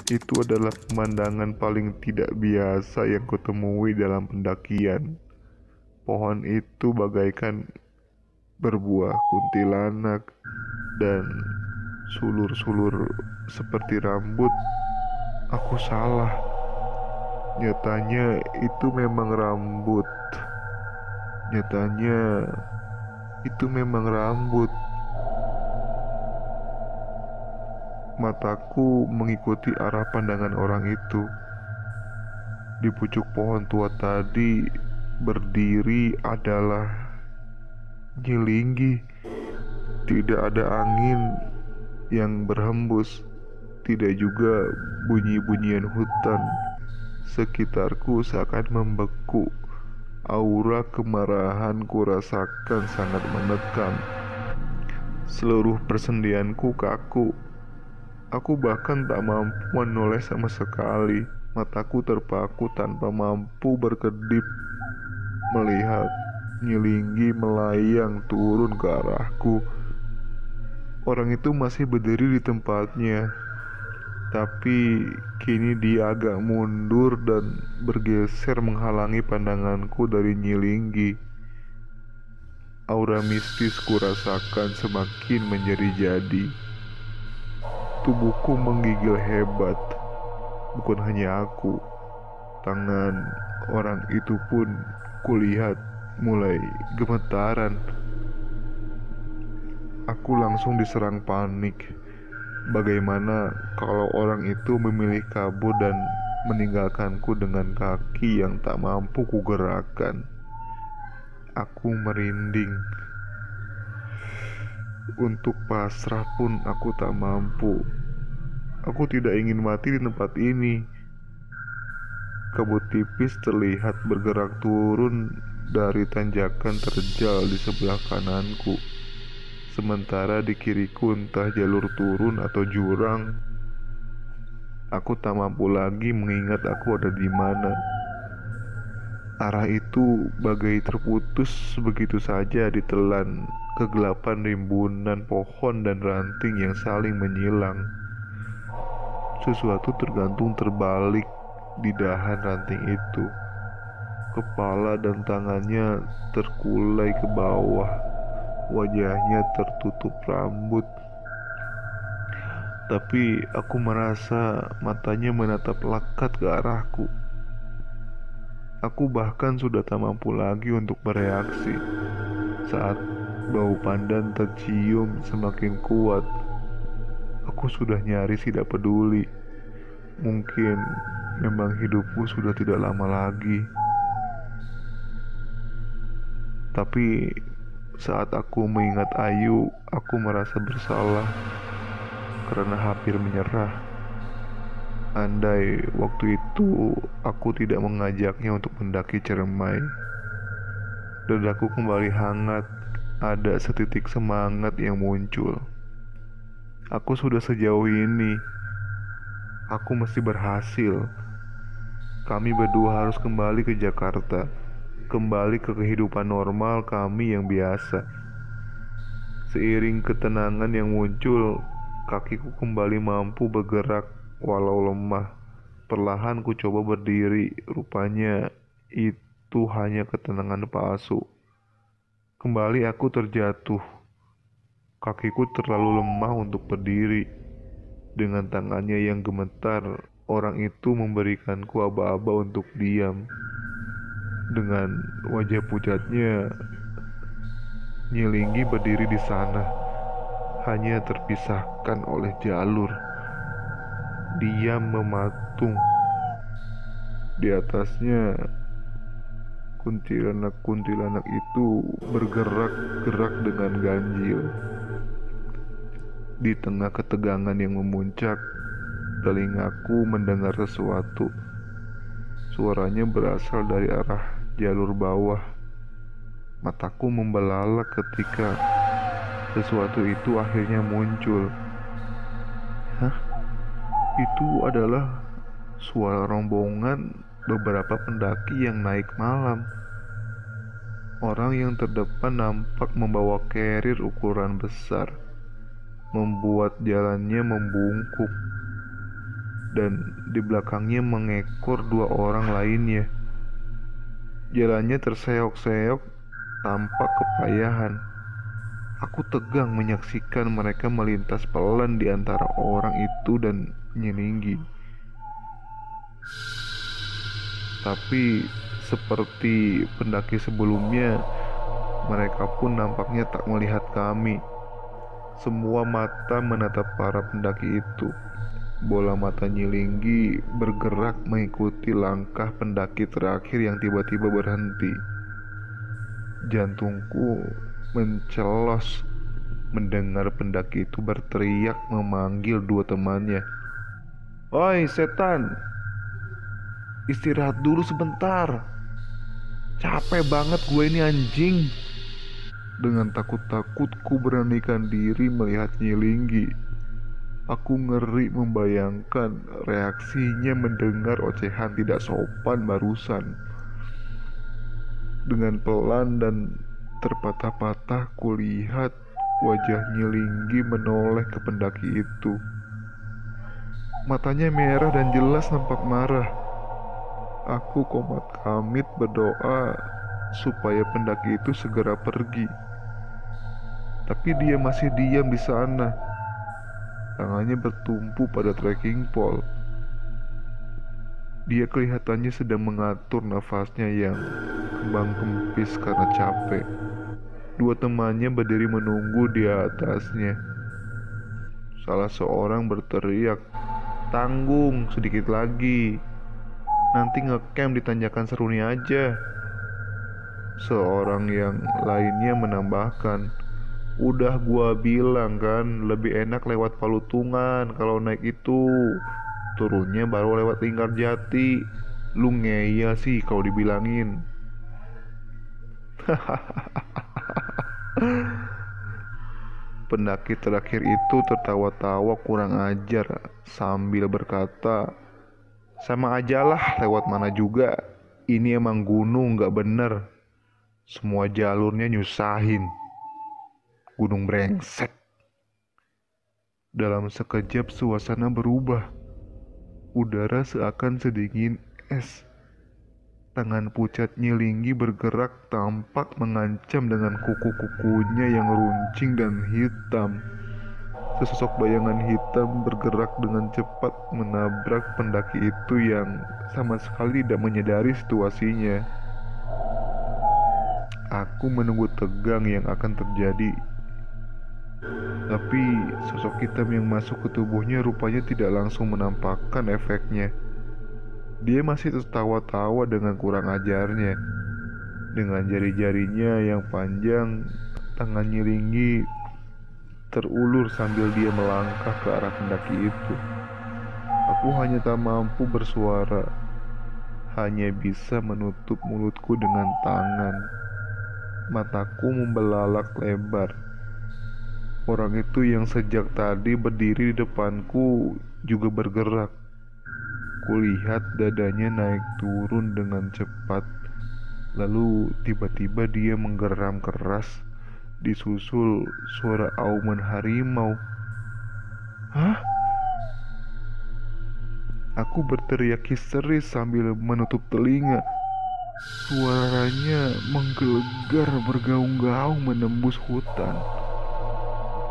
Itu adalah pemandangan paling tidak biasa yang kutemui dalam pendakian. Pohon itu bagaikan berbuah kuntilanak dan sulur-sulur seperti rambut. Aku salah. Nyatanya itu memang rambut. Nyatanya itu memang rambut. Mataku mengikuti arah pandangan orang itu. Di pucuk pohon tua tadi berdiri adalah Nyilinggi. Tidak ada angin yang berhembus, tidak juga bunyi-bunyian hutan. Sekitarku seakan membeku. Aura kemarahan kurasakan sangat menekan. Seluruh persendianku kaku. Aku bahkan tak mampu menoleh sama sekali. Mataku terpaku tanpa mampu berkedip melihat Nyilinggi melayang turun ke arahku. Orang itu masih berdiri di tempatnya, tapi kini dia agak mundur dan bergeser menghalangi pandanganku dari Nyilinggi. Aura mistis kurasakan semakin menjadi-jadi. Tubuhku menggigil hebat. Bukan hanya aku, tangan orang itu pun kulihat mulai gemetaran. Aku langsung diserang panik. Bagaimana kalau orang itu memilih kabur dan meninggalkanku dengan kaki yang tak mampu kugerakkan? Aku merinding. Untuk pasrah pun aku tak mampu. Aku tidak ingin mati di tempat ini. Kabut tipis terlihat bergerak turun dari tanjakan terjal di sebelah kananku. Sementara di kiriku entah jalur turun atau jurang. Aku tak mampu lagi mengingat aku ada di mana. Arah itu bagai terputus begitu saja ditelan kegelapan rimbunan pohon dan ranting yang saling menyilang. Sesuatu tergantung terbalik di dahan ranting itu. Kepala dan tangannya terkulai ke bawah. Wajahnya tertutup rambut. Tapi aku merasa matanya menatap lekat ke arahku. Aku bahkan sudah tak mampu lagi untuk bereaksi saat bau pandan tercium semakin kuat. Aku sudah nyaris tidak peduli. Mungkin memang hidupku sudah tidak lama lagi. Tapi saat aku mengingat Ayu, aku merasa bersalah karena hampir menyerah. Andai waktu itu aku tidak mengajaknya untuk mendaki Ciremai, dadaku kembali hangat. Ada setitik semangat yang muncul. Aku sudah sejauh ini. Aku mesti berhasil. Kami berdua harus kembali ke Jakarta, kembali ke kehidupan normal kami yang biasa. Seiring ketenangan yang muncul, kakiku kembali mampu bergerak walau lemah. Perlahan ku coba berdiri, rupanya itu hanya ketenangan palsu. Kembali aku terjatuh. Kakiku terlalu lemah untuk berdiri. Dengan tangannya yang gemetar, orang itu memberikanku aba-aba untuk diam. Dengan wajah pucatnya, Nyilinggi berdiri di sana, hanya terpisahkan oleh jalur. Dia mematung. Di atasnya, kuntilanak-kuntilanak itu bergerak-gerak dengan ganjil. Di tengah ketegangan yang memuncak, telingaku mendengar sesuatu. Suaranya berasal dari arah jalur bawah. Mataku membelalak ketika sesuatu itu akhirnya muncul. Hah? Itu adalah suara rombongan beberapa pendaki yang naik malam. Orang yang terdepan nampak membawa carrier ukuran besar, membuat jalannya membungkuk. dan di belakangnya mengekor dua orang lainnya. Jalannya terseok-seok tanpa kepayahan. Aku tegang menyaksikan mereka melintas pelan di antara orang itu dan Nyilinggi. Tapi seperti pendaki sebelumnya, mereka pun nampaknya tak melihat kami. Semua mata menatap para pendaki itu. Bola mata Nyilinggi bergerak mengikuti langkah pendaki terakhir yang tiba-tiba berhenti. Jantungku mencelos mendengar pendaki itu berteriak memanggil dua temannya. "Oi setan, istirahat dulu sebentar. Capek banget gue ini anjing." Dengan takut-takut ku beranikan diri melihat Nyilinggi. Aku ngeri membayangkan reaksinya mendengar ocehan tidak sopan barusan. Dengan pelan dan terpatah-patah kulihat wajah Nyilinggi menoleh ke pendaki itu. Matanya merah dan jelas nampak marah. Aku komat kamit berdoa supaya pendaki itu segera pergi. Tapi dia masih diam di sana. Tangannya bertumpu pada trekking pole. Dia kelihatannya sedang mengatur nafasnya yang kembang kempis karena capek. Dua temannya berdiri menunggu di atasnya. Salah seorang berteriak, "Tanggung sedikit lagi. Nanti ngecamp di tanjakan Seruni aja." Seorang yang lainnya menambahkan, "Udah gua bilang kan, lebih enak lewat Palutungan kalau naik itu. Turunnya baru lewat Linggarjati. Lu ngeyel sih kalau dibilangin." Pendaki terakhir itu tertawa-tawa kurang ajar sambil berkata, "Sama aja lah lewat mana juga. Ini emang gunung gak bener. Semua jalurnya nyusahin. Gunung brengsek." Dalam sekejap suasana berubah. Udara seakan sedingin es. Tangan pucat Nyilinggi bergerak tampak mengancam dengan kuku-kukunya yang runcing dan hitam. Sesosok bayangan hitam bergerak dengan cepat menabrak pendaki itu yang sama sekali tidak menyadari situasinya. Aku menunggu tegang yang akan terjadi. Tapi sosok hitam yang masuk ke tubuhnya rupanya tidak langsung menampakkan efeknya. Dia masih tertawa-tawa dengan kurang ajarnya. Dengan jari-jarinya yang panjang, tangan Nyilinggi terulur sambil dia melangkah ke arah pendaki itu. Aku hanya tak mampu bersuara, hanya bisa menutup mulutku dengan tangan. Mataku membelalak lebar. Orang itu yang sejak tadi berdiri di depanku juga bergerak. Kulihat dadanya naik turun dengan cepat. Lalu tiba-tiba dia menggeram keras, disusul suara auman harimau. "Hah?" Aku berteriak histeris sambil menutup telinga. Suaranya menggelegar bergaung-gaung menembus hutan.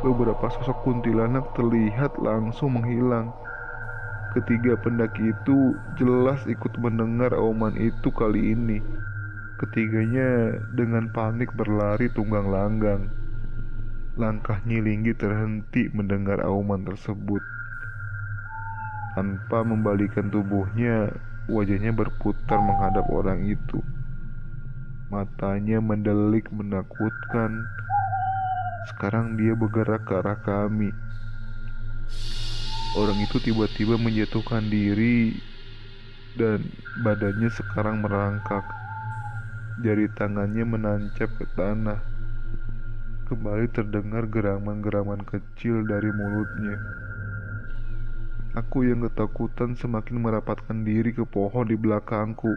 Beberapa sosok kuntilanak terlihat langsung menghilang. Ketiga pendaki itu jelas ikut mendengar auman itu kali ini. Ketiganya dengan panik berlari tunggang langgang. Langkah Nyilinggi terhenti mendengar auman tersebut. Tanpa membalikkan tubuhnya, wajahnya berputar menghadap orang itu. Matanya mendelik menakutkan. Sekarang dia bergerak ke arah kami. Orang itu tiba-tiba menjatuhkan diri dan badannya sekarang merangkak. Jari tangannya menancap ke tanah. Kembali terdengar geraman-geraman kecil dari mulutnya. Aku yang ketakutan semakin merapatkan diri ke pohon di belakangku.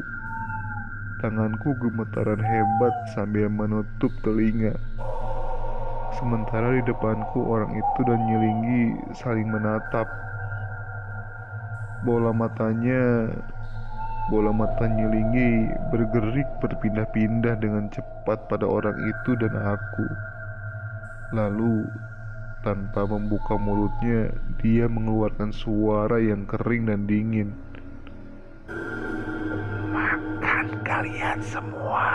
Tanganku gemetaran hebat sambil menutup telinga. Sementara di depanku orang itu dan Nyilinggi saling menatap. Bola matanya, bola mata Nyilingi bergerik berpindah-pindah dengan cepat pada orang itu dan aku. Lalu, tanpa membuka mulutnya, dia mengeluarkan suara yang kering dan dingin. Makan kalian semua.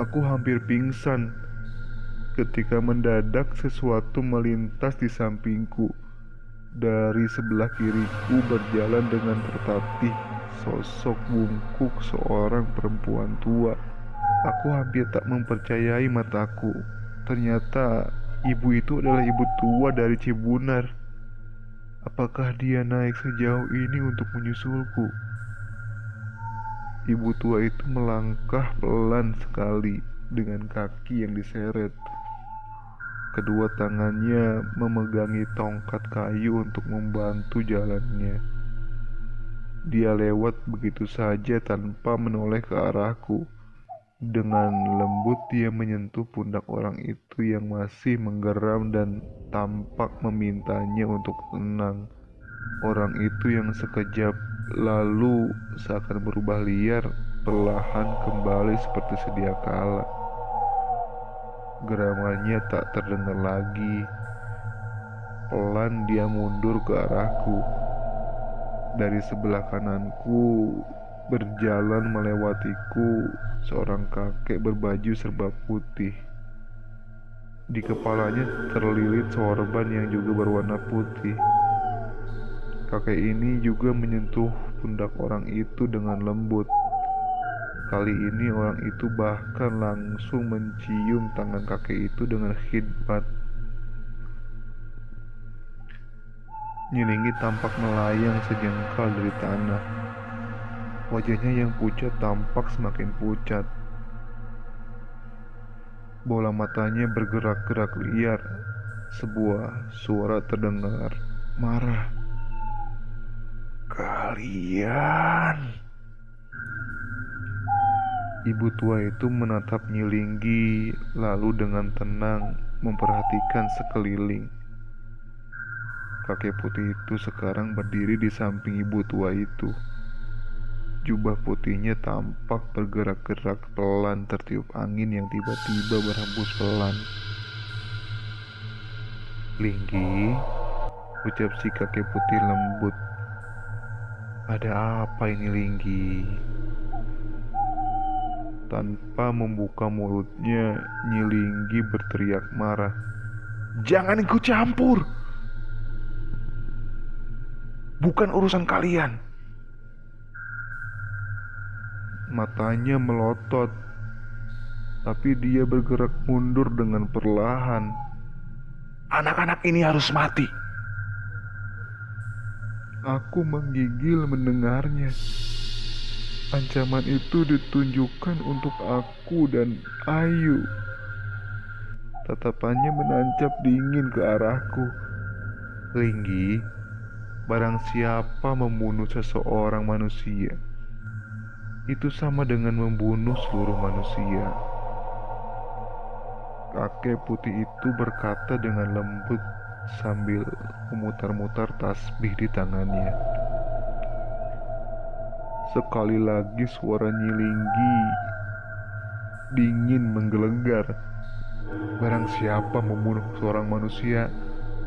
Aku hampir pingsan ketika mendadak sesuatu melintas di sampingku. Dari sebelah kiriku berjalan dengan tertatih sosok bungkuk seorang perempuan tua. Aku hampir tak mempercayai mataku. Ternyata ibu itu adalah ibu tua dari Cibunar. Apakah dia naik sejauh ini untuk menyusulku? Ibu tua itu melangkah pelan sekali dengan kaki yang diseret. Kedua tangannya memegangi tongkat kayu untuk membantu jalannya. Dia lewat begitu saja tanpa menoleh ke arahku. Dengan lembut dia menyentuh pundak orang itu yang masih menggeram dan tampak memintanya untuk tenang. Orang itu yang sekejap lalu seakan berubah liar, perlahan kembali seperti sedia kala. Geramannya tak terdengar lagi. Pelan dia mundur ke arahku. Dari sebelah kananku berjalan melewatiku seorang kakek berbaju serba putih. Di kepalanya terlilit sorban yang juga berwarna putih. Kakek ini juga menyentuh pundak orang itu dengan lembut. Kali ini orang itu bahkan langsung mencium tangan kakek itu dengan khidmat. Nyilingi tampak melayang sejengkal dari tanah. Wajahnya yang pucat tampak semakin pucat. Bola matanya bergerak-gerak liar. Sebuah suara terdengar marah. Kalian. Ibu tua itu menatap Nyilinggi lalu dengan tenang memperhatikan sekeliling. Kakek putih itu sekarang berdiri di samping ibu tua itu. Jubah putihnya tampak bergerak-gerak pelan tertiup angin yang tiba-tiba berhembus pelan. Linggi, ucap si kakek putih lembut. Ada apa ini Linggi? Tanpa membuka mulutnya, Nyilinggi berteriak marah. Jangan ikut campur! Bukan urusan kalian. Matanya melotot, tapi dia bergerak mundur dengan perlahan. Anak-anak ini harus mati. Aku menggigil mendengarnya. Ancaman itu ditunjukkan untuk aku dan Ayu. Tatapannya menancap dingin ke arahku. Linggi, barang siapa membunuh seseorang manusia, itu sama dengan membunuh seluruh manusia. Kakek putih itu berkata dengan lembut sambil memutar-mutar tasbih di tangannya. Sekali lagi suara Nyilinggi dingin menggelegar. Barang siapa membunuh seorang manusia,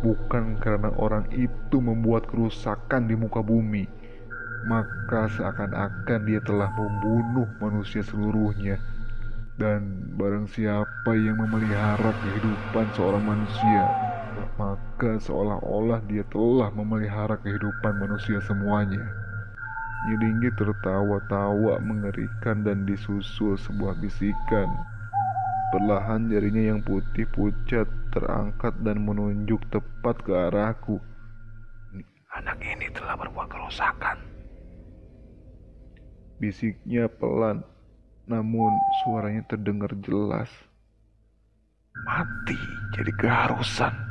bukan karena orang itu membuat kerusakan di muka bumi, maka seakan-akan dia telah membunuh manusia seluruhnya. Dan barang siapa yang memelihara kehidupan seorang manusia, maka seolah-olah dia telah memelihara kehidupan manusia semuanya. Nyilinggi tertawa-tawa mengerikan dan disusul sebuah bisikan. Perlahan jarinya yang putih pucat terangkat dan menunjuk tepat ke arahku. Anak ini telah berbuat kerusakan. Bisiknya pelan, namun suaranya terdengar jelas. Mati jadi keharusan.